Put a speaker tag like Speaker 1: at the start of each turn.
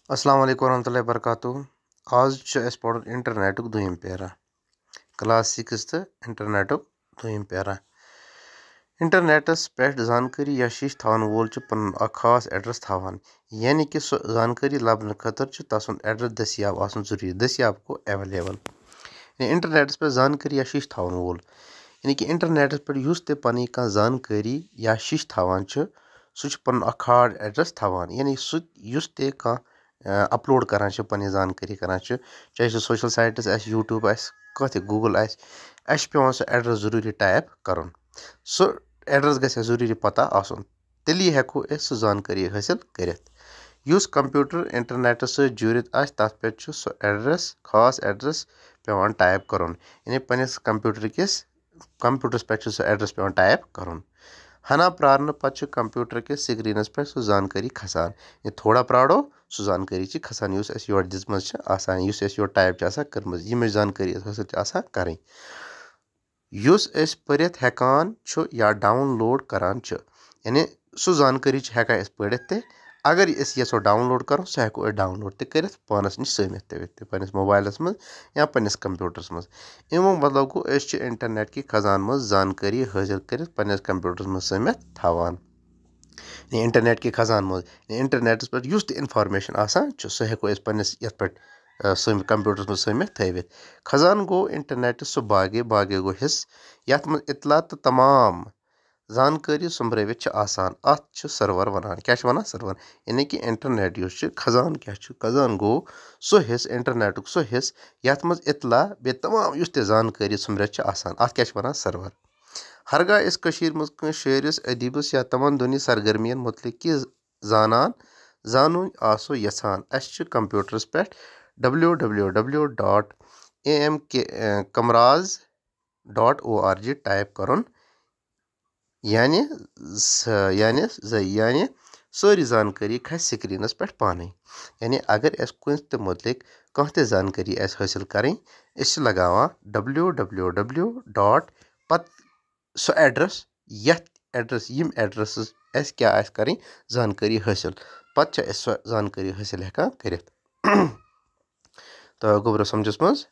Speaker 1: अस्सलाम वालेकुम रहमतुल्लाहि वबरकातुहू। आज पढ़ इंटरनेटुक दोयम पैरा क्लास 6 तो इंटरनेटुक दोयम पैरा। इंटरनेटस पे जानकारी या शीश थावन वोल पन खास एड्रेस थावान, यानी कि सो जानकारी लबन खतर तसुन एड्रेस दस्याब आसन जरूरी, दस्याब को अवेलेबल। इंटरनेटस पे जानकारी या शीश थावन वोल, यानी कि इंटरनेटस पे युस ते पनी का जानकारी या शीश थावान सु पन खास एड्रेस थावान, यानी सु युस ते का अपलोड करान पनी जानकारी करान, चाहे सो सोशल साइट्स यूट्यूब कह ते गूगल पेवान सो एड्रेस जरूरी टाइप करन। सो एड्रेस गसे जरूरी पता आसन, तेली हेको सो जानकारी हासिल करित। युस कंप्यूटर इंटरनेट से जुड़ित तथ पे सो एड्रेस खास एड्रेस पेवान टाइप करन, यानी पनिस कंप्यूटरस पे सो एड्रेस पेवान टाइप करन। हना प्रारन पत कंप्यूटर के स्क्रीनस पे सो जानकारी खसान, ये थोड़ा प्राड़ो सो जानकारी खसान युस अस योर दिसमज आसान, युस अस योर टाइप आसान करमज, यह जानकारी हासिल आसान करें। युस अस परित हेकान या डाउनलोड करान, यानी सो जानकारी हेकान अस पढ़ित ते, अगर अस यसो डाउनलोड करो सो हेको डाउनलोड ते करित पानस निश समित तवित पनिस मोबाइलस मज या पनिस कंप्यूटरस मज। अमो मतलब गो अस इंटरनेट की खजान मज जानकारी हासिल करित पनिस कंप्यूटरस मज समित थावान। इंटरनेट की खजान मज इंटरनेटस पे युस ते इन्फॉर्मेशन आसान सो हेको अस पनिस यथ पे कंप्यूटरस मज समित थवित। खजान गो इंटरनेट सो बागे गो हिस्स यथ मज इतला तो तमाम जानकारी सुम्ब्रवित आसान, अत सर्वर वनान, क्या वनान सर्वर, यानी कि इंटरनेट युस खजान क्या खजान गो सो हिस्स इंटरनेटुक सो हिस्स यथ मज इतला बे तमाम युस ते जानकारी सुम्ब्रित आसान, अत क्या वनान सर्वर। हरगा इस कशीर मज कं शायरिस अदीबस या तमदुनी सरगर्मियन मुतलिक कि जानून आसो यसान, अस कंप्यूटरस पे www.amkmraz.org टाइप करन, यानी सारी जानकारी खस स्क्रीनस पे पाने। यानी अगर अस कुन ते मुतलिक कह ते जानकारी हासिल करें, अस लगावान www. पत सो एड्रेस यथ एड्रेस यम एड्रेस अस क्या करें जानकारी हासिल, पत सो जानकारी हासिल हेकान करित। तो गोबर समझस मज